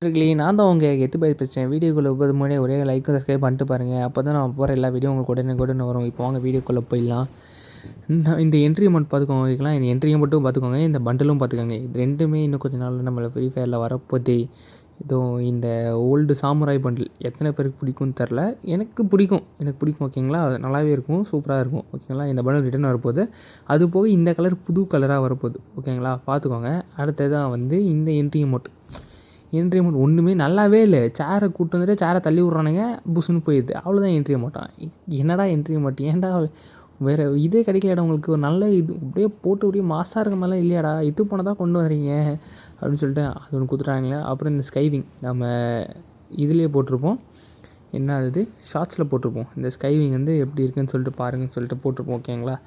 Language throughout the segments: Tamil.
மக்களே, நான் தான் உங்க கெத்து பாய் பேசுகிறேன். வீடியோக்குள்ளே போகிறது முன்னாடி ஒரே லைக் சப்ஸ்கிரைப் பண்ணிட்டு பாருங்கள். அப்போ தான் நான் போகிற எல்லா வீடியோ உங்களுக்கு உடனே வரும். இப்போ வாங்க வீடியோக்குள்ளே போயிடலாம். இந்த என்ட்ரி அமௌண்ட் பார்த்துக்கோங்க. ஓகேங்களா, இந்த என்ட்ரி மட்டும் பார்த்துக்கோங்க, இந்த பண்டலும் பார்த்துக்கோங்க. இது ரெண்டுமே இன்னும் கொஞ்சம் நாள் நம்மளை ஃப்ரீ ஃபயரில் வரப்போதே. இதுவும் இந்த ஓல்டு சாமுராய் பண்டில் எத்தனை பேருக்கு பிடிக்கும்னு தெரில. எனக்கு பிடிக்கும். ஓகேங்களா, நல்லாவே இருக்கும், சூப்பராக இருக்கும். ஓகேங்களா, இந்த பண்டில் ரிட்டர்ன் வரப்போகுது. அது போக இந்த கலர் புது கலராக வரப்போகுது. ஓகேங்களா, பார்த்துக்கோங்க. அடுத்ததான் இந்த என்ட்ரி அமௌண்ட் ஒன்றுமே நல்லாவே இல்லை. சேரை கூட்டு வந்துட்டு சேரை தள்ளி விட்றானுங்க, புஷ்ஷுன்னு போயிடுது. அவ்வளோதான் என்ட்ரி அமௌண்ட்டான். என்னடா என்ட்ரி அமௌண்ட், ஏன்டா வேறு இதே கிடைக்கலடா உங்களுக்கு? ஒரு நல்ல இது அப்படியே போட்டு அப்படியே மாசாக இருக்க மாதிரிலாம் இல்லையாடா, இது போனதான் கொண்டு வரீங்க அப்படின்னு சொல்லிட்டு அது ஒன்று கொடுத்துட்டாங்களே. அப்புறம் இந்த ஸ்கைவிங் நம்ம இதுலேயே போட்டிருப்போம், என்ன அது ஷார்ட்ஸில் போட்டிருப்போம். இந்த ஸ்கைவிங் எப்படி இருக்குதுன்னு சொல்லிட்டு பாருங்கன்னு சொல்லிட்டு போட்டிருப்போம். ஓகேங்களா,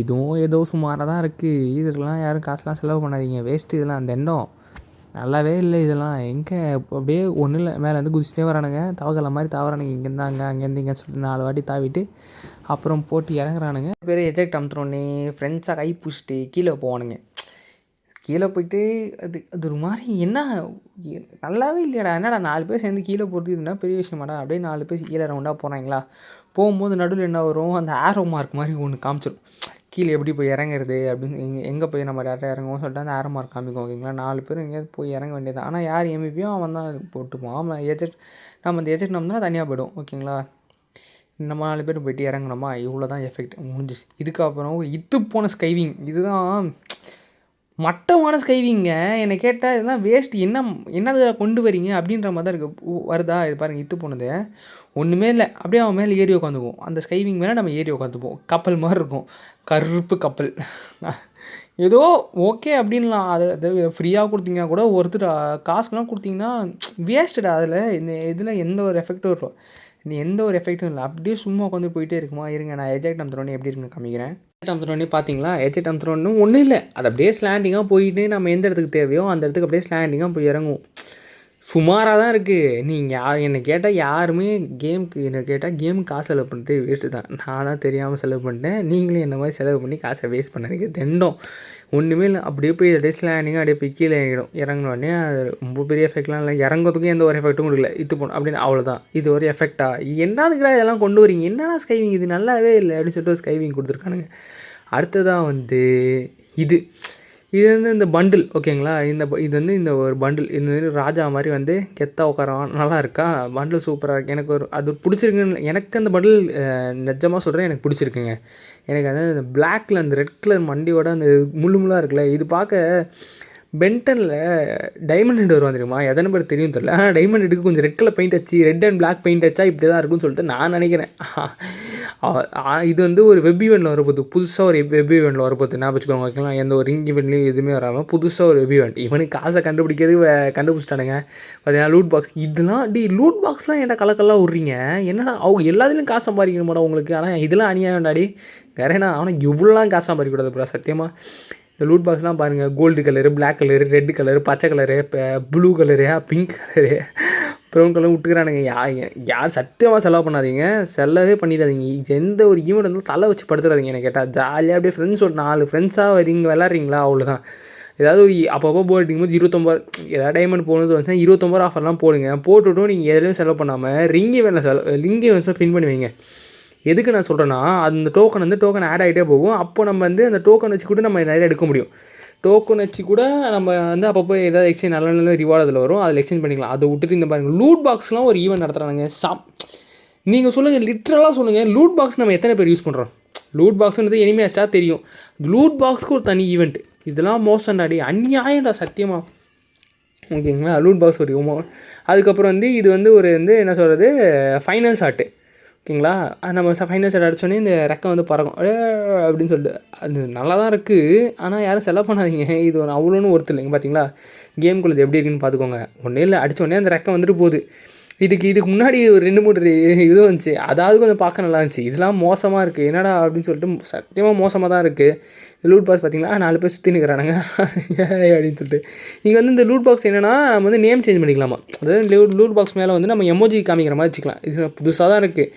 இதுவும் ஏதோ சுமாராக தான் இருக்குது. இதெல்லாம் யாரும் காசுலாம் செலவு பண்ணாதீங்க, வேஸ்ட்டு இதெல்லாம். அந்த எண்ணம் நல்லாவே இல்லை. இதெல்லாம் எங்கே அப்படியே ஒன்றும் இல்லை, மேலே குதிச்சிட்டே வரானுங்க, தவக்கலை மாதிரி தாவறானுங்க. இங்கேருந்து அங்கேருந்து இங்கே சொல்லிட்டு 4 வாட்டி தாவிட்டு அப்புறம் போட்டு இறங்குறானுங்க. பேர் எஜெக்ட் அமுத்துறோன்னே ஃப்ரெண்ட்ஸாக கை பிடிச்சிட்டு கீழே போவானுங்க. கீழே போயிட்டு அது ஒரு மாதிரி என்ன நல்லாவே இல்லையாடா. என்னடா 4 பேர் சேர்ந்து கீழே போகிறது இதுனா பெரிய விஷயமாடா. அப்படியே 4 பேர் கீழே ரவுண்டாக போகிறாங்களா. போகும்போது நடுவில் என்ன வரும், அந்த ஆரோ மார்க் மாதிரி ஒன்று காமிச்சிடும். கீழே எப்படி போய் இறங்குறது அப்படின்னு, எங்கே போய் நம்ம டேரெக்டாக இறங்குவோம் சொல்லிட்டு அந்த ஆரோ மார்க் காமிக்கும். ஓகேங்களா, 4 பேர் எங்கேயாவது போய் இறங்க வேண்டியது. ஆனால் யார் எம்விபியோ அவன் தான் போட்டுப்போம். ஆமாம், நம்ம அந்த எஜெக்ட் நம்புனா தனியாக போய்டும். ஓகேங்களா, நம்ம 4 பேர் போய்ட்டு இறங்கணுமா, இவ்வளோ தான் எஃபெக்ட் முடிஞ்சிச்சு. இதுக்கப்புறம் போன ஸ்கைவிங், இதுதான் மட்டமான ஸ்கைவிங்க. என்னை கேட்டால் இதெல்லாம் வேஸ்ட், என்னது கொண்டு வரீங்க அப்படின்ற மாதிரி தான் இருக்குது. வருதா இது பாருங்கள், போனது ஒன்றுமே இல்லை. அப்படியே அவன் மேலே ஏறி உட்காந்துக்குவோம். அந்த ஸ்கைவிங் மேலே நம்ம ஏறி உட்காந்துப்போம். கப்பல் மாதிரி இருக்கும், கருப்பு கப்பல். ஏதோ ஓகே அப்படின்லாம். அதை ஃப்ரீயாக கொடுத்தீங்கன்னா கூட, ஒருத்தர் காசுலாம் கொடுத்தீங்கன்னா வேஸ்ட்டுடா. இதில் எந்த ஒரு எஃபெக்ட்டும் இருக்கும், எந்த ஒரு எஃபெக்ட்டும் இல்லை. அப்படியே சும்மா உட்காந்து போயிட்டே இருக்குமா. இருங்க, நான் எஜெக்ட் அமுத்துறோன்னே எப்படி இருக்குன்னு காமிக்கிறேன். எஜெக்ட் அமுத்துறோன்னே பார்த்தீங்களா, எஜெக்ட் அமுத்துறோன்னு ஒன்றும் இல்லை. அது அப்படியே ஸ்லாண்டிங்காக போயிட்டு நம்ம எந்த இடத்துக்கு தேவையோ அந்த இடத்துக்கு அப்படியே ஸ்லாண்டிங்காக போய் இறங்குவோம். சுமாராக தான் இருக்குது. நீங்கள் என்னை கேட்டால் யாருமே கேமுக்கு காசு செலவு பண்ணுறது வேஸ்ட்டு தான். நான் தான் தெரியாமல் செலவு பண்ணிட்டேன். நீங்களும் என்ன மாதிரி செலவு பண்ணி காசை வேஸ்ட் பண்ணாதீங்க. தெண்டம் ஒன்றுமே இல்லை. அப்படியே போய் அப்படியே ஸ்லாண்டிங்காக அப்படியே போய் கீழே இறங்கிடும். இறங்கினோடனே அது ரொம்ப பெரிய எஃபெக்ட்லாம் இல்லை. இறங்கிறதுக்கும் எந்த ஒரு எஃபெக்ட்டும் கொடுக்கல. போகணும் அப்படின்னு அவ்வளோதான். இது ஒரு எஃபெக்டா? என்னதுக்குடா இதெல்லாம் கொண்டு வரீங்க, என்னடா ஸ்கைவிங் இது நல்லாவே இல்லை அப்படின்னு சொல்லிட்டு ஒரு ஸ்கைவிங் கொடுத்துருக்கானுங்க. அடுத்ததாக இது இந்த பண்டில். ஓகேங்களா, இது இந்த ஒரு பண்டில். இந்த ராஜா மாதிரி கெத்தா உட்காரான். நல்லா இருக்கா பண்டில், சூப்பராக இருக்குது. எனக்கு அது பிடிச்சிருக்குன்னு, எனக்கு அந்த பண்டில் நிஜமாக சொல்கிறேன், எனக்கு பிடிச்சிருக்குங்க. எனக்கு அந்த பிளாக்கில் அந்த ரெட் கலர் மண்டியோட அந்த முள்ளாக இருக்குல்ல, இது பார்க்க பென்டனில் டைமண்ட் ஹெட் வருவான் தெரியுமா, எத்தனை பேர் தெரியும் தெரியல. ஆனால் டைமண்ட் ஹெட்டுக்கு கொஞ்சம் ரெட் கலர் பெயிண்ட் அடிச்சு, ரெட் அண்ட் பிளாக் பெயிண்ட் அடிச்சா இப்படி தான் இருக்குன்னு சொல்லிட்டு நான் நினைக்கிறேன். இது ஒரு வெப் ஈவெண்ட்டில் வரப்போகுது. புதுசாக ஒரு வெப் ஈவெண்ட்டில் வரப்போகுது. நான் வச்சுக்கோங்க. ஓகேங்களா, எந்த ஒரு ரிங் ஈவெண்ட்லையும் எதுவுமே வராமல் புதுசாக ஒரு வெப் ஈவெண்ட். இவனுக்கு காசை கண்டுபிடிச்சிட்டானுங்க. பார்த்தீங்கன்னா லூட் பாக்ஸ். லூட் பாக்ஸ்லாம் ஏன்டா கலக்கெல்லாம் விட்றீங்க, என்னடா அவங்க எல்லாத்துலேயும் காசு சம்பாதிக்கணுமாடா உங்களுக்கு? ஆனால் இதெல்லாம் அநியாயம்டாடி. வேறேனா அவனுக்கு இவ்வளோலாம் காசு சம்பாதிக்கூடாது ப்ரோ, சத்தியமாக. இந்த லூட் பாக்ஸ்லாம் பாருங்கள், gold colour, black colour, red colour, பச்சை colour, blue colour, pink colour, brown colour விட்டுக்கிறானுங்க. யார் சத்தியமாக செலவு பண்ணாதீங்க, செலவே பண்ணிடாதீங்க. எந்த ஒரு ஈவெண்ட் இருந்தாலும் தலை வச்சு படுத்துடாதீங்க. எனக்கு கேட்டால் ஜாலியாக அப்படியே ஃப்ரெண்ட்ஸோட 4 ஃப்ரெண்ட்ஸாக வரீங்க, விளாட்றீங்களா, அவ்வளோதான். ஏதாவது அப்பப்போ போர் அடிக்கும்போது 29 ஏதாவது டைமண்ட் போகணுன்னு வந்துச்சுன்னா 29 ஆஃபர்லாம் போடுங்க. போட்டுவிட்டும் நீங்கள் எதுலையும் செலவு பண்ணாமல் ரிங் ஈவெண்ட்டில் பின் பண்ணுவீங்க. எதுக்கு நான் சொல்கிறேன்னா, அந்த டோக்கன் ஆட் ஆகிட்டே போகும். அப்போ நம்ம அந்த டோக்கன் வச்சு கூட நம்ம நிறைய எடுக்க முடியும். டோக்கன் வச்சு கூட நம்ம அப்பப்போ ஏதாவது எக்ஸ்சேஞ்ச் நல்ல ரிவார்டு அதில் வரும், அதில் எக்ஸ்சேஞ்ச் பண்ணிக்கலாம். அதை விட்டுட்டு இந்த பாருங்கள், லூட் பாக்ஸ்லாம் ஒரு ஈவெண்ட் நடத்துகிறாங்க. நீங்கள் சொல்லுங்கள், லிட்ரலாக சொல்லுங்கள், லூட் பாக்ஸ் நம்ம எத்தனை பேர் யூஸ் பண்ணுறோம்? லூட் பாக்ஸ்ன்றது எனிமேஸ்டா தெரியும். லூட் பாக்ஸ்க்கு ஒரு தனி ஈவெண்ட். இதெல்லாம் மோசம்டாடி, அநியாயம்டா சத்தியமாக. ஓகேங்களா, லூட் பாக்ஸ் ஒரு அதுக்கப்புறம் இது ஒரு என்ன சொல்கிறது, ஃபைனல் ஷாட்டு. ஓகேங்களா, நம்ம ஃபைனல் ஷாட் அடித்தோடனே இந்த ரெக்கை பறக்கும் அப்படின்னு சொல்லிட்டு அது நல்லா தான் இருக்குது. ஆனால் யாரும் செலவு பண்ணாதீங்க. இது ஒரு அவ்வளோன்னு ஒருத்தர் இல்லைங்க. பார்த்தீங்களா, கேம்குள்ளே எப்படி இருக்குன்னு பார்த்துக்கோங்க. ஒன்றே இல்லை, அடித்தோடனே அந்த ரெக்கை போகுது. இதுக்கு முன்னாடி ஒரு 2-3 இது வந்துச்சு, அதாவது கொஞ்சம் பார்க்க நல்லா இருந்துச்சு. இதெல்லாம் மோசமாக இருக்குது, என்னடா அப்படின்னு சொல்லிட்டு சத்தியமாக மோசமாக தான் இருக்குது. லூட் பாக்ஸ் பார்த்தீங்களா, 4 பேர் சுற்றி நிற்கிறானுங்க அப்படின்னு சொல்லிட்டு. இங்கே இந்த லூட் பாக்ஸ் என்னென்னா, நம்ம நேம் சேஞ்ச் பண்ணிக்கலாமா. அதாவது லூட் பாக்ஸ் மேலே நம்ம எமோஜி காமிக்கிற மாதிரி வச்சுக்கலாம். இது புதுசாக தான் இருக்குது.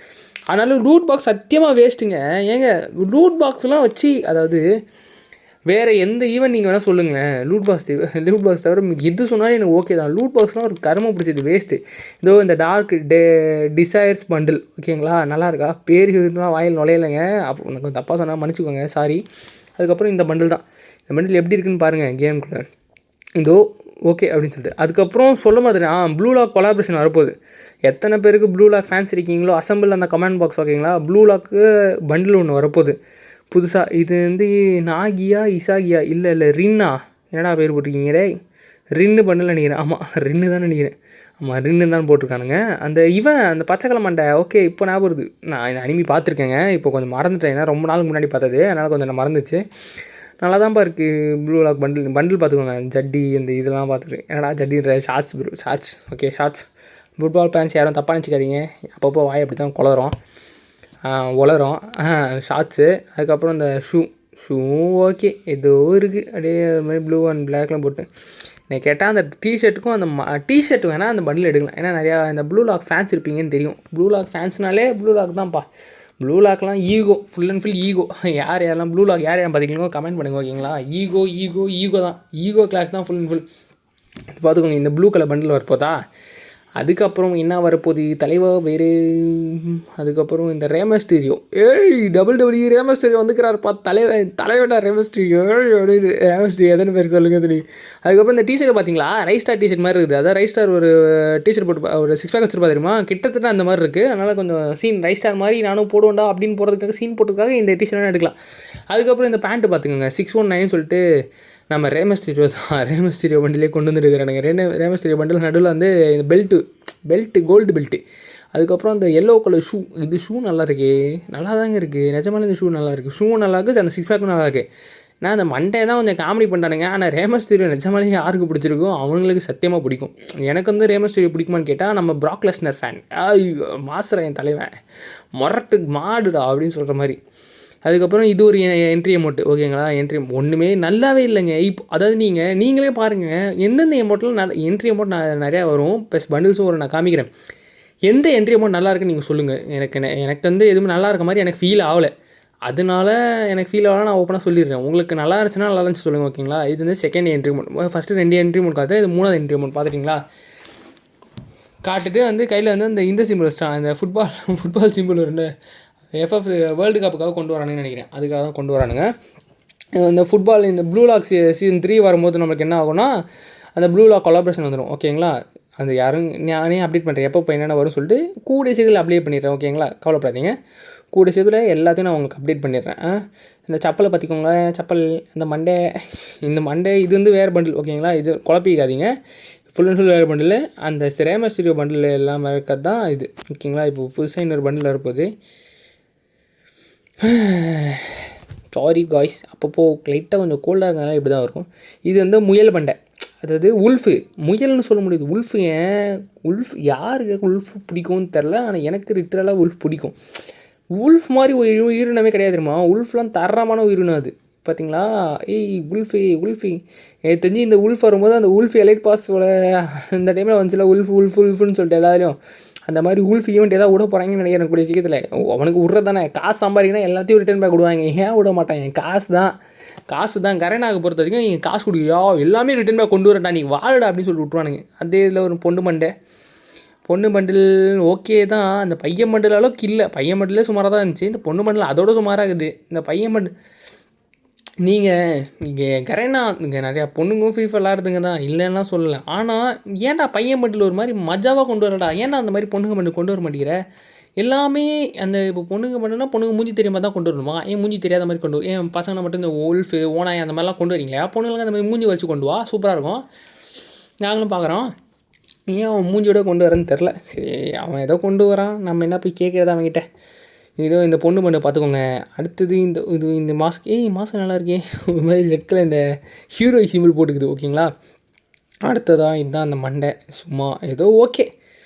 ஆனாலும் லூட் பாக்ஸ் சத்தியமாக வேஸ்ட்டுங்க. ஏங்க லூட் பாக்ஸ்லாம் வச்சு, அதாவது வேறு எந்த ஈவெண்ட் நீங்கள் வேணால் சொல்லுங்களேன், லூட் பாக்ஸ் தவிர எது சொன்னாலும் எனக்கு ஓகே தான். லூட் பாக்ஸ்னால் ஒரு கரும பிடிச்சது வேஸ்ட்டு. இதோ இந்த டார்க் டிசைர்ஸ் பண்டில் ஓகேங்களா, நல்லா இருக்கா? பேருலாம் வாயில் நுழையலைங்க, அப்போ எனக்கு தப்பாக சொன்னால் மன்னிச்சுக்கோங்க, சாரி. அதுக்கப்புறம் இந்த பண்டில் தான். இந்த பண்டில் எப்படி இருக்குன்னு பாருங்கள் கேமுக்குள்ள. இதோ ஓகே அப்படின்னு சொல்லிட்டு அதுக்கப்புறம் சொல்ல மாதிரி ப்ளூ லாக் கொலாபரேஷன் வரப்போகுது. எத்தனை பேருக்கு ப்ளூ லாக் ஃபேன்ஸ் இருக்கீங்களோ அசம்பிள் அந்த கமெண்ட் பாக்ஸ் ஓகேங்களா. ப்ளூ லாக்கு பண்டில் ஒன்று வரப்போகுது புதுசாக. இது வந்து நாகியா இசாகியா இல்லை ரின்னா, என்னடா பேர் போட்டிருக்கீங்க டே? ரின்னு பண்டில் நினைக்கிறேன். ஆமாம் ரின்னு தான் நினைக்கிறேன். ஆமாம் ரின்னு தான் போட்டிருக்கானுங்க. அந்த பச்சைக்கிழமை மண்டை ஓகே இப்போ ஞாபகம் வருது. நான் இந்த அனிமி பார்த்துருக்கேங்க, இப்போ கொஞ்சம் மறந்துட்டேன். ஏன்னா ரொம்ப நாளுக்கு முன்னாடி பார்த்தது, அதனால் கொஞ்சம் நான் மறந்துச்சு. நல்லா தான்ப்பா இருக்குது ப்ளூ லாக் பண்டில் பார்த்துக்கோங்க. ஜட்டி இந்த இதெல்லாம் பார்த்துட்டு என்னடா ஜட்டின்ற shorts okay shorts football pants யாரும் தப்பாக நினச்சிக்காதீங்க, அப்பப்போ வாய் அப்படி தான் உளரும். ஷார்ட்ஸு. அதுக்கப்புறம் இந்த ஷூ ஓகே ஏதோ இருக்குது அப்படியே அது மாதிரி ப்ளூ அண்ட் பிளாக்லாம் போட்டு. நான் கேட்டால் அந்த டிஷர்ட்டுக்கும் அந்த டிஷர்ட் வேணால் அந்த பண்டில் எடுக்கலாம். ஏன்னா நிறையா இந்த ப்ளூ லாக் ஃபேன்ஸ் இருப்பீங்கன்னு தெரியும். ப்ளூ லாக் ஃபேன்ஸ்னாலே ப்ளூ லாக் தான்ப்பா. ப்ளூ லாக்லாம் ego, full and full ego. யாரெல்லாம் ப்ளூ லாக் யார் பார்த்தீங்களோ கமெண்ட் பண்ணுங்கள் ஓகேங்களா. ஈகோ தான், ஈகோ கிளாஸ் தான் ஃபுல் அண்ட் ஃபுல். பார்த்துக்கோங்க இந்த ப்ளூ கலர் பண்டில் வரப்போதா. அதுக்கப்புறம் என்ன வரப்போகுது தலைவா வேறு. அதுக்கப்புறம் இந்த ரேமஸ்டீரியோ WWE ரேமஸ்டீரியோ வந்துக்கிறாருப்பா. தலைவனா ரேமஸ்டீரியோ அப்படின்னு ரேமஸ்டீரியோ எத்தனை பேர் சொல்லுங்கள் தெரியும். அதுக்கப்புறம் இந்த டிஷர்ட் பார்த்தீங்களா, ரைஸ்டார் டிஷர்ட் மாதிரி இருக்குது. அதான் ரைஸ்டார் ஒரு டிஷர்ட் போட்டு ஒரு 6 பேக் வச்சுருப்பா தெரியுமா, கிட்டத்தட்ட அந்த மாதிரி இருக்குது. அதனால் கொஞ்சம் சீன் ரைஸ்டார் மாதிரி நானும் போடுவேண்டா அப்படின்னு போகிறதுக்காக சீன் போட்டதுக்காக இந்த டிஷர்ட் எடுக்கலாம். அதுக்கப்புறம் இந்த பேண்ட்டு பார்த்துக்கோங்க 619 சொல்லிட்டு நம்ம ரேமஸ்டீரியோ பண்டிலே கொண்டு வந்துருக்கிறானுங்க. ரேமஸ்டீரியோ பண்டில் நடுவில் வந்து இந்த பெல்ட்டு கோல்டு பெல்ட்டு. அதுக்கப்புறம் அந்த எல்லோ கலர் ஷூ. இது ஷூ நல்லா இருக்கே, நல்லா தாங்க இருக்குது நிஜமான. இந்த ஷூ நல்லா இருக்குது, ஷூவும் நல்லா இருக்குது, அந்த 6 பேக்கும் நல்லா இருக்குது. நான் அந்த மண்டே தான் கொஞ்சம் காமெடி பண்ணுறானுங்க. ஆனால் ரேமஸ்டீரியோ நிஜமாலே யாருக்கு பிடிச்சிருக்கோ அவங்களுக்கு சத்தியமாக பிடிக்கும். எனக்கு வந்து ரேமஸ்டீரியோ பிடிக்குமான்னு கேட்டால் நம்ம ப்ராக் லெஸ்னர் ஃபேன். மாசுற என் தலைவன் மொரட்டுக்கு மாடுடா அப்படின்னு சொல்கிற மாதிரி. அதுக்கப்புறம் இது ஒரு என்ட்ரி அமௌண்ட்டு ஓகேங்களா. என்ட்ரி ஒன்றுமே நல்லாவே இல்லைங்க. இப்போ அதாவது நீங்களே பாருங்கள் எந்தெந்த அமௌண்ட்டில் என்ட்ரி அமௌண்ட் நிறையா வரும், ப்ளஸ் பண்டில்ஸும் வரும். நான் காமிக்கிறேன் எந்த என்ட்ரி அமௌண்ட் நல்லா இருக்குன்னு நீங்கள் சொல்லுங்கள். எனக்கு வந்து எதுவுமே நல்லா இருக்க மாதிரி எனக்கு ஃபீல் ஆகலை. அதனால எனக்கு ஃபீல் ஆகலாம், நான் ஓப்பனாக சொல்லிடுறேன். உங்களுக்கு நல்லா இருந்துச்சுன்னா நல்லா இருந்துச்சு சொல்லுங்கள் ஓகேங்களா. இது வந்து second entry amount. First 2 entry amount காத்து, இது 3வது என்ட்ரி அமௌண்ட் பார்த்துட்டிங்களா. காட்டுட்டு வந்து கையில் வந்து இந்த சிம்பிள் வச்சிட்டான், இந்த ஃபுட்பால் சிம்பிள் இருந்து FF வேர்ல்டு கப்புக்காக கொண்டு வரானுங்கன்னு நினைக்கிறேன். அதுக்காக தான் கொண்டு வரானுங்க. இந்த ஃபுட்பால் இந்த ப்ளூ லாக் சீசன் 3 வரும்போது நம்மளுக்கு என்ன ஆகும்னா அந்த ப்ளூ லாக் கொலாபரேஷன் வந்துடும் ஓகேங்களா. அது யாரும் நானே அப்டேட் பண்ணுறேன் எப்போ என்னென்ன வரும்னு சொல்லிட்டு கூடிய சீக்கிரம் அப்டேட் பண்ணிடுறேன் ஓகேங்களா. கவலைப்படாதீங்க, கூடிய சீக்கிரம் எல்லாத்தையும் நான் உங்களுக்கு அப்டேட் பண்ணிடுறேன். இந்த செப்பலை பார்த்திக்கோங்க, இந்த மண்டே இது வந்து வேறு பண்டில் ஓகேங்களா. இது குழப்பிக்காதீங்க, ஃபுல் அண்ட் ஃபுல் வேறு பண்டில். அந்த ரேமஸ்டீரியோ பண்டில் எல்லாமே இருக்கிறது தான் இது ஓகேங்களா. இப்போ புதுசாக இன்னொரு பண்டில் வரப்போகுது. சாரி காய்ஸ், அப்பப்போ லைட்டாக கொஞ்சம் கோல்டாக இருக்கிறதுனால இப்படி தான் இருக்கும். இது வந்து முயல் பண்டை, அதாவது முயல்னு சொல்ல முடியாது. உல்ஃப் யாருக்கு உல்ஃப் பிடிக்கும்னு தெரில, ஆனால் எனக்கு லிட்டரலாக உல்ஃப் பிடிக்கும். உல்ஃப் மாதிரி ஒரு உயிரினமே கிடையாது தெரியுமா. உல்ஃப்லாம் தரமான உயிரினம் அது பார்த்தீங்களா. உல்ஃபி எனக்கு தெரிஞ்சு இந்த உல்ஃப் வரும்போது அந்த உல்ஃப் எலைட் பாஸோட இந்த டைமில் வந்துச்சுல உல்ஃப்னு சொல்லிட்டு எல்லாரையும் அந்த மாதிரி உல்ஃப் ஈவெண்ட் ஏதாவது விட போகிறாங்கன்னு நினைக்கிறேன் கூடிய சீக்கிரத்தில். அவனுக்கு விட்றது தானே, காசு சம்பாதிக்கணும், எல்லாத்தையும் ரிட்டர்ன் பேக் விடுவாங்க. ஏன் விட மாட்டாங்க, காசு தான் கரேனாக பொறுத்த வரைக்கும் நீங்கள் காசு கொடுக்குறியா எல்லாமே ரிட்டர்ன் பேக் கொண்டு வரட்டா நீ வாழடா அப்படின்னு சொல்லிட்டு விட்ருவானுங்க. அதே இதில் ஒரு பொண்ணு பண்டில் ஓகே தான். அந்த பையன் பண்டில் அளவுக்கு இல்லை, பையன் பண்டிலே சுமாராக தான் இருந்துச்சு. இந்த பொண்ணு பண்டில் அதோட சுமாராக இருக்குது. இந்த பையன் பண்டில் நீங்கள் கரெக்டாக இங்கே நிறையா பொண்ணுங்களும் FIFA விளாடுதுங்க தான், இல்லைன்னா சொல்லலை. ஆனால் ஏன்டா பையன் பண்டில் ஒரு மாதிரி மஜாவாக கொண்டு வரடா, ஏன்டா அந்த மாதிரி பொண்ணுங்க பண்டில் கொண்டு வர மாட்டேங்கிற. எல்லாமே அந்த இப்போ பொண்ணுங்க பண்ணுன்னா பொண்ணுங்க மூஞ்சி தெரியாமல் தான் கொண்டு வரணுமா, ஏன் மூஞ்சி தெரியாத மாதிரி கொண்டு ஏன் பசங்களை மட்டும் இந்த உல்ஃபு ஓனாய் அந்த மாதிரிலாம் கொண்டு வரீங்களா. பொண்ணுங்களுக்கு அந்த மாதிரி மூஞ்சி வச்சு கொண்டு வா, சூப்பராக இருக்கும், நாங்களும் பார்க்குறோம். ஏன் அவன் மூஞ்சியோட கொண்டு வரேன்னு தெரில. சரி அவன் ஏதோ கொண்டு வரான், நம்ம என்ன போய் கேட்குறதா அவன்கிட்ட. இதோ இந்த பொண்ணு பண்ணை பார்த்துக்கோங்க. அடுத்தது இந்த மாஸ்க் நல்லா இருக்கே, ஒரு மாதிரி ரெட் கலர் இந்த ஹீரோ சிம்பிள் போட்டுக்குது ஓகேங்களா. அடுத்ததாக இதுதான் அந்த மண்டை, சும்மா ஏதோ ஓகே,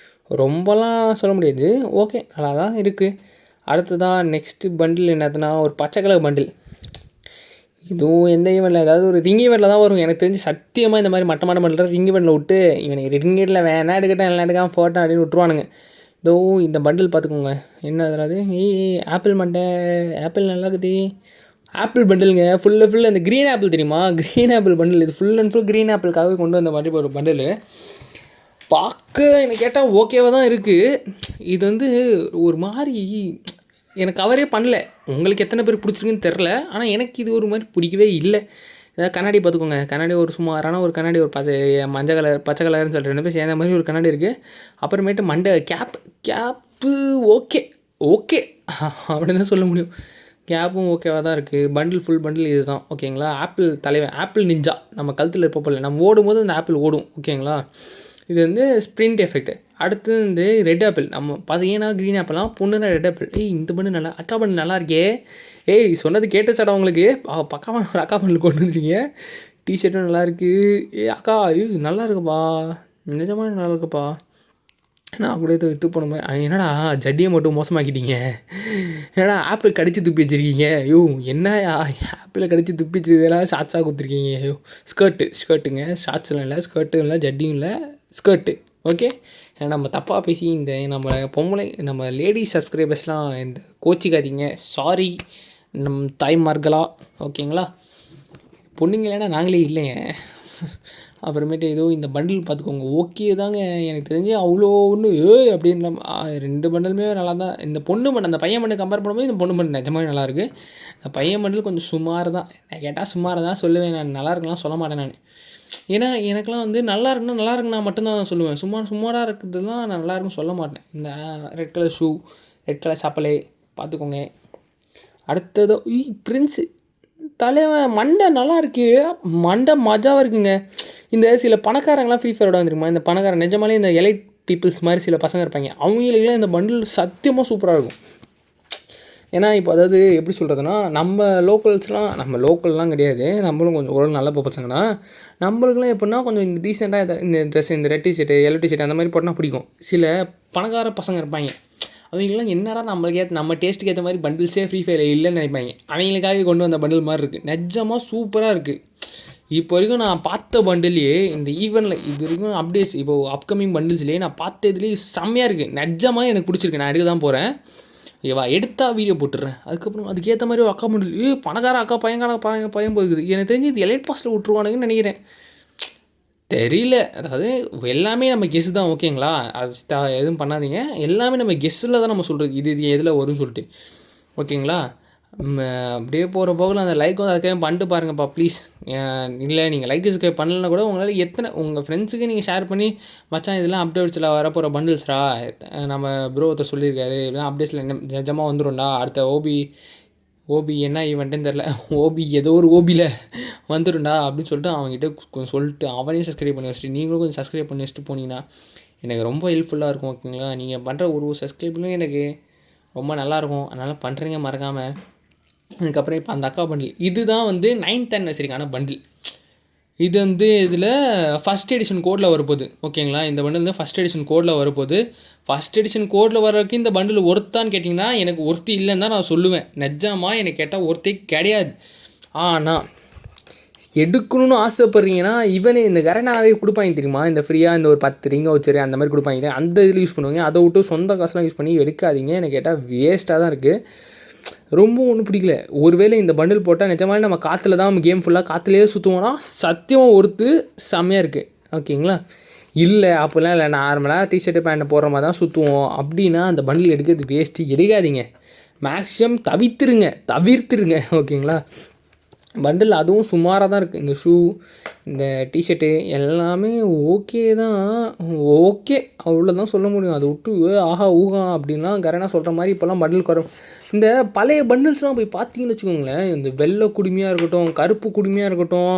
ரொம்பலாம் சொல்ல முடியாது, ஓகே நல்லா தான் இருக்குது. அடுத்ததாக நெக்ஸ்ட்டு பண்டில் என்னதுன்னா ஒரு பச்சை கலர் பண்டில். இதுவும் எந்த ஈவெண்ட்டில் ஏதாவது ஒரு ரிங் ஈவெண்ட்டில் தான் வரும் எனக்கு தெரிஞ்சு. சத்தியமாக இந்த மாதிரி மட்டமான பண்டில் ரிங் ஈவெண்ட்டில் விட்டு இவனுக்கு ரிங் ஈவெண்ட்டில் வேணா எடுக்கட்டேன் எல்லாம் எடுக்காமல் போட்டேன் அப்படின்னு விட்ருவானுங்க. இதோ இந்த பண்டில் பார்த்துக்கோங்க, என்ன அதாவது ஆப்பிள் மண்டை, ஆப்பிள் நல்லா இருக்குது, ஆப்பிள் பண்டிலுங்க ஃபுல் அந்த க்ரீன் ஆப்பிள் தெரியுமா, க்ரீன் ஆப்பிள் பண்டில். இது ஃபுல் அண்ட் ஃபுல் க்ரீன் ஆப்பிளுக்காகவே கொண்டு வந்த மாதிரி ஒரு பண்டிலு. பார்க்க எனக்கு கேட்டால் ஓகேவாக தான் இருக்குது. இது வந்து ஒரு மாதிரி எனக்கு கவரே பண்ணல. உங்களுக்கு எத்தனை பேர் பிடிச்சிருக்குன்னு தெரில, ஆனால் எனக்கு இது ஒரு மாதிரி பிடிக்கவே இல்லை. ஏதாவது கண்ணாடி பார்த்துக்கோங்க, கண்ணாடி ஒரு சுமாரான ஒரு கண்ணாடி, ஒரு மஞ்சள் கலர் பச்சை கலர்னு சொல்லிட்டு 2 பேர் சேர்ந்த மாதிரி ஒரு கண்ணாடி இருக்குது. அப்புறமேட்டு கேப்பு ஓகே ஓகே அப்படின்னு தான் சொல்ல முடியும். கேப்பும் ஓகேவாக தான் இருக்குது. ஃபுல் பண்டில் இது தான் ஓகேங்களா. ஆப்பிள் தலைவன், ஆப்பிள் நிஞ்சா நம்ம கழுத்தில் இருப்ப போல, நம்ம ஓடும்போது அந்த ஆப்பிள் ஓடும் ஓகேங்களா. இது வந்து ஸ்ப்ரிண்ட் எஃபெக்ட். அடுத்து வந்து ரெட் ஆப்பிள். நம்ம பார்த்தீங்கன்னா க்ரீன் ஆப்பிள்லாம், பொண்ணுனா ரெட் ஆப்பிள். இந்த பண்ணு நல்லா, அக்கா பண்ணு நல்லா இருக்கே. சொன்னது கேட்டுச்சாடா உங்களுக்கு. பக்காவான ஒரு அக்கா பண்ணு கொண்டு வந்துருக்கீங்க. டிஷர்ட்டும் நல்லாயிருக்கு. அக்கா நல்லா இருக்குப்பா, நிஜமாக நல்லா இருக்குப்பா. நான் அப்படியே எடுத்து போன என்னடா ஜட்டியை மட்டும் மோசமாக்கிட்டீங்க, என்னடா ஆப்பிள் கடிச்சு துப்பி வச்சுருக்கீங்க. என்னயா ஆப்பிளை கடிச்சு துப்பி வச்சுருக்கெல்லாம் ஷார்ட்ஸாக கொடுத்துருக்கீங்க. ஸ்கர்ட்டுங்க, ஷார்ட்ஸ்லாம் இல்லை, ஸ்கர்ட்டும் இல்லை, ஜட்டியும் இல்லை, ஸ்கர்ட்டு. ஓகே, நம்ம தப்பாக பேசி இந்த நம்ம லேடிஸ் சப்ஸ்கிரைபர்ஸ்லாம் இந்த கோச்சிக்காதீங்க, சாரி தாய்மார்களா ஓகேங்களா. பொண்ணுங்க இல்லைன்னா நாங்களே இல்லைங்க. அப்புறமேட்டு ஏதோ இந்த பண்டில் பார்த்துக்கோங்க, ஓகே தாங்க. எனக்கு தெரிஞ்சு அவ்வளோ ஒன்று அப்படின்னு 2 பண்டலுமே நல்லா தான். இந்த பொண்ணு பண்டில், அந்த பையன் பண்டில் கம்பேர் பண்ணும்போது இந்த பொண்ணு பண்டில் நிஜமாவே நல்லாயிருக்கு. இந்த பையன் பண்டில் கொஞ்சம் சுமார் தான். நான் கேட்டால் சுமார் தான் சொல்லுவேன், நான் நல்லா இருக்குலாம் சொல்ல மாட்டேன் நான். ஏன்னா எனக்குலாம் வந்து நல்லா இருக்குன்னா மட்டும்தான் நான் சொல்லுவேன். சுமாராக இருக்கிறதுலாம் நான் நல்லா இருக்குன்னு சொல்ல மாட்டேன். இந்த red colour shoe, red colour சப்பலே பார்த்துக்கோங்க. அடுத்தது பிரின்ஸு தலைவன் மண்டை நல்லா இருக்குது, மண்டை மஜாவாக இருக்குங்க. இந்த சில பணக்காரங்களாம் ஃப்ரீ ஃபயர் விடாம இந்த பணக்காரன் நிஜமாலே இந்த எலைட் பீப்புள்ஸ் மாதிரி சில பசங்க இருப்பாங்க, அவங்களுக்குலாம் இந்த பண்டில் சத்தியமாக சூப்பராக இருக்கும். ஏன்னா இப்போ அதாவது எப்படி சொல்கிறதுனா, நம்ம லோக்கல்லாம் கிடையாது, நம்மளும் கொஞ்சம் ஓரளவு நல்ல பசங்க தான். நம்மளுக்குலாம் எப்படின்னா கொஞ்சம் இந்த டீசெண்டாக இந்த ட்ரெஸ், இந்த ரெட் டிஷர்ட்டு, எல்லோ டிஷர்ட் அந்த மாதிரி போட்டால் பிடிக்கும். சில பணக்கார பசங்க இருப்பாங்க, அவங்களாம் என்னடா நம்ம டேஸ்ட்டுக்கு ஏற்ற மாதிரி பண்டில்ஸே ஃப்ரீ ஃபயரில் இல்லைன்னு நினைப்பாங்க. அவங்களுக்காக கொண்டு வந்த பண்டில் மாதிரி இருக்குது, நிஜமாக சூப்பராக இருக்குது. இப்போ வரைக்கும் நான் பார்த்த பண்டில்லையே இந்த ஈவெண்ட்டில் இது வரைக்கும் அப்டேட்ஸ், இப்போது அப்கமிங் பண்டில்ஸ்லேயே நான் பார்த்ததுலேயே செம்மையாக இருக்குது. நிஜமாக எனக்கு பிடிச்சிருக்கு. நான் எடுக்க தான் போகிறேன், ஓகேவா. எடுத்தால் வீடியோ போட்டுடுறேன். அதுக்கப்புறம் அதுக்கேற்ற மாதிரி ஒரு அக்கா பண்டில், பணக்கார அக்கா பையன் போகுது. எனக்கு தெரிஞ்சு இது எலைட் பாஸில் விட்ருவானுங்கன்னு நினைக்கிறேன், தெரியல. அதாவது எல்லாமே நம்ம கெஸ்ஸு தான் ஓகேங்களா, அது எதுவும் பண்ணாதீங்க. எல்லாமே நம்ம கெஸ்ஸில் தான் நம்ம சொல்கிறது, இது எதில் வரும்னு சொல்லிட்டு ஓகேங்களா. அப்படியே போகிற போகல அந்த லைக் வந்து அதுக்காக பண்ணிட்டு பாருங்கப்பா ப்ளீஸ். இல்லை நீங்கள் லைக் சப்ஸ்கிரைப் பண்ணலன்னா கூட உங்களால் உங்கள் ஃப்ரெண்ட்ஸுக்கு நீங்கள் ஷேர் பண்ணி, மச்சான் இதெல்லாம் அப்டேட்ஸில் வரப்போகிற பண்டில்ஸ்ரா, நம்ம ப்ரோ ஒருத்தர் சொல்லியிருக்காரு, இதெல்லாம் அப்டேட்ஸில் நிஜமாக வந்துடும்டா, அடுத்த ஓபி என்ன ஈவெண்ட்டுன்னு தெரில, ஏதோ ஒரு ஓபியில் வந்துடும்டா அப்படின்னு சொல்லிட்டு அவங்ககிட்ட கொஞ்சம் சொல்லிட்டு அவனையும் சப்ஸ்கிரைப் பண்ணி வச்சுட்டு நீங்களும் கொஞ்சம் சப்ஸ்கிரைப் பண்ணி வச்சுட்டு போனீங்கன்னா எனக்கு ரொம்ப ஹெல்ப்ஃபுல்லாக இருக்கும் ஓகேங்களா. நீங்கள் பண்ணுற ஒரு சப்ஸ்கிரைப்லையும் எனக்கு ரொம்ப நல்லாயிருக்கும், அதனால் பண்ணுறீங்க மறக்காமல். அதுக்கப்புறம் இப்போ அந்த அக்கா பண்டில், இதுதான் வந்து 9th anniversary-க்கான பண்டில். இது வந்து இதில் ஃபஸ்ட் எடிஷன் கோடில் வரப்போகுது ஓகேங்களா. இந்த பண்டில் வந்து ஃபஸ்ட் எடிஷன் கோடில் வரப்போகுது. ஃபஸ்ட் எடிஷன் கோடில் வர்றதுக்கு இந்த பண்டில் ஒர்த்தான்னு கேட்டிங்கன்னா எனக்கு ஒர்த்தி இல்லைன்னு தான் நான் சொல்லுவேன். நிஜமாக எனக்கு கேட்டால் ஒர்த்தே கிடையாது. ஆனால் எடுக்கணும்னு ஆசைப்பட்றீங்கன்னா இவனே இந்த கரனாவே கொடுப்பாங்க தெரியுமா, இந்த ஃப்ரீயாக இந்த ஒரு 10 ரிங்கை வச்சுரு அந்த மாதிரி கொடுப்பாங்க, அந்த இதில் யூஸ் பண்ணுவாங்க. அதை விட்டு சொந்த காசுலாம் யூஸ் பண்ணி எடுக்காதீங்க. எனக்கு கேட்டால் வேஸ்ட்டாக தான் இருக்குது, ரொம்ப ஒன்றும் பிடிக்கல. ஒருவேளை இந்த பண்டில் போட்டால் நிஜமாலே நம்ம காற்றுல தான் கேம் ஃபுல்லாக காற்றுலேயே சுற்றுவோன்னா சத்தியமாக ஒருத்து செம்மையாக இருக்குது ஓகேங்களா. இல்லை அப்படிலாம் இல்லை, நார்மலாக டிஷர்ட்டு பேண்ட்டை போடுற மாதிரி தான் சுற்றுவோம் அப்படின்னா அந்த பண்டில் எடுக்கிறது வேஸ்ட்டு, எடுக்காதீங்க. மேக்ஸிமம் தவிர்த்துருங்க ஓகேங்களா. பண்டில் அதுவும் சுமாராக தான் இருக்குது. இந்த ஷூ, இந்த டிஷர்ட்டு எல்லாமே ஓகே தான், ஓகே அவ்வளோதான் சொல்ல முடியும். அதை விட்டு ஆஹா ஊஹா அப்படின்லாம் கரெக்டாக சொல்கிற மாதிரி இப்போல்லாம் பண்டில் குறை. இந்த பழைய பண்டில்ஸ்லாம் போய் பார்த்தீங்கன்னு வச்சுக்கோங்களேன், இந்த வெள்ளை குடுமையாக இருக்கட்டும், கருப்பு குடுமையாக இருக்கட்டும்,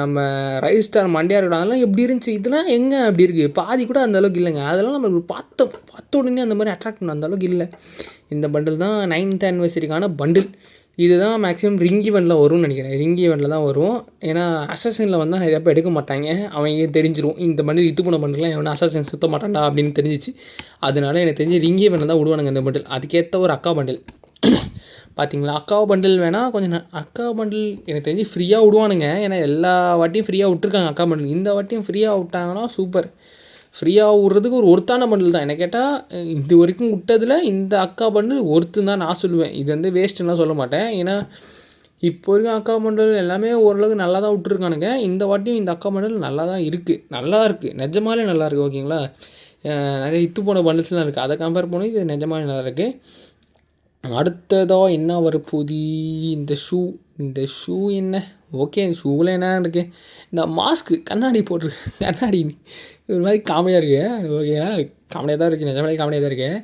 நம்ம ரைஸ் ஸ்டார் மண்டியாக இருக்கட்டும், அதெல்லாம் எப்படி இருந்துச்சு, இதெல்லாம் எங்கே அப்படி இருக்குது, பாதி கூட அந்த அளவுக்கு இல்லைங்க. அதெல்லாம் நம்ம பார்த்த உடனே அந்த மாதிரி அட்ராக்ட் பண்ண அந்த அளவுக்கு இல்லை. இந்த பண்டில் தான் 9th anniversary-க்கான பண்டில். இதுதான் மேக்ஸிமம் ரிங் ஈவெண்ட்டில் வரும்னு நினைக்கிறேன், ரிங் ஈவெண்ட்டில் தான் வரும். ஏன்னா அசாசினில் வந்தால் நிறையா பேர் எடுக்க மாட்டாங்க, அவங்க தெரிஞ்சிடும் இந்த பண்டில் இது போன பண்டிலாம் எவனா அசாசின் சுற்ற மாட்டான்டா அப்படின்னு தெரிஞ்சிச்சு. அதனால எனக்கு தெரிஞ்சு ரிங் ஈவெண்ட்டில் தான் விடுவானுங்க இந்த பண்டில். அதுக்கேற்ற ஒரு அக்கா பண்டில் பார்த்தீங்களா, அக்கா பண்டில் வேணால் கொஞ்சம் அக்கா பண்டில் எனக்கு தெரிஞ்சு ஃப்ரீயாக விடுவானுங்க. ஏன்னா எல்லா வாட்டியும் ஃப்ரீயாக விட்ருக்காங்க அக்கா பண்டில், இந்த வாட்டியும் ஃப்ரீயாக விட்டாங்கன்னா சூப்பர். ஃப்ரீயாக விட்றதுக்கு ஒரு ஒர்த்தான பண்டில் தான். என்ன கேட்டால் இது வரைக்கும் விட்டதில் இந்த அக்கா பண்டில் ஒர்த்துன்னு தான் நான் சொல்லுவேன். இது வந்து வேஸ்ட்டுன்னுலாம் சொல்ல மாட்டேன். ஏன்னா இப்போ வரைக்கும் அக்கா பண்டில் எல்லாமே ஓரளவுக்கு நல்லா தான் விட்ருக்கானுங்க. இந்த வாட்டியும் இந்த அக்கா பண்டில் நல்லா தான் இருக்குது. நல்லா இருக்குது, நிஜமாலே நல்லா இருக்குது. ஓகேங்களா, நிறைய இத்து போன பண்டில்ஸ்லாம் இருக்குது. அதை கம்பேர் பண்ணி இது நிஜமாலே நல்லா இருக்குது. அடுத்ததாக என்ன வரப்போகுது, இந்த ஷூ என்ன, ஓகே ஷூவில் என்ன இருக்குது, இந்த மாஸ்க்கு கண்ணாடி போட்டிருக்கு, கண்ணாடி ஒரு மாதிரி காமெடியாக இருக்குது. ஓகேங்களா, காமெடியாக தான் இருக்குது, நிஜமாலே காமெடியாக தான் இருக்குது.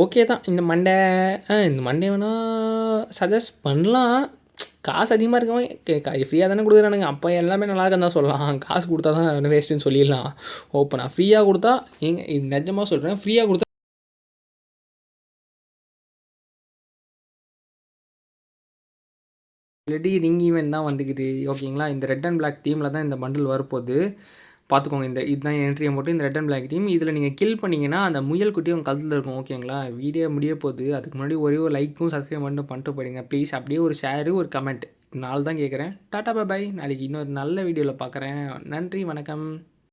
ஓகே தான். இந்த மண்டே வேணால் சஜஸ்ட் பண்ணலாம். காசு அதிகமாக இருக்கவன் ஃப்ரீயாக தானே கொடுக்குறானுங்க, அப்போ எல்லாமே நல்லா இருக்குன்னு தான் சொல்லலாம். காசு கொடுத்தா தான் வேஸ்ட்டுன்னு சொல்லிடலாம் ஓப்பனாக. ஃப்ரீயாக கொடுத்தா இது நிஜமாக சொல்கிறேன், ஃப்ரீயாக கொடுத்தா ஆல்ரெடி ரிங் ஈவெண்ட் தான் வந்துக்குது. ஓகேங்களா, இந்த ரெட் அண்ட் பிளாக் தீமில் தான் இந்த பண்டில் வரப்போகுது. பார்த்துக்கோங்க, இதுதான் என்ட்ரி அமௌண்ட்டு, இந்த ரெட் அண்ட் பிளாக் தீம். இதில் நீங்கள் கில் பண்ணிங்கன்னா அந்த முயல் குட்டி உங்கள் கழுத்தில் இருக்கும். ஓகேங்களா, வீடியோ முடிய போகுது. அதுக்கு முன்னாடி ஒரே ஒரு லைக்கும் சப்ஸ்கிரைப் பண்ணிட்டு போயிடுங்க ப்ளீஸ். அப்படியே ஒரு ஷேரு, ஒரு கமெண்ட், நாள் தான் கேட்குறேன். Tata bye. நாளைக்கு இன்னொரு நல்ல வீடியோவில் பார்க்குறேன். நன்றி, வணக்கம்.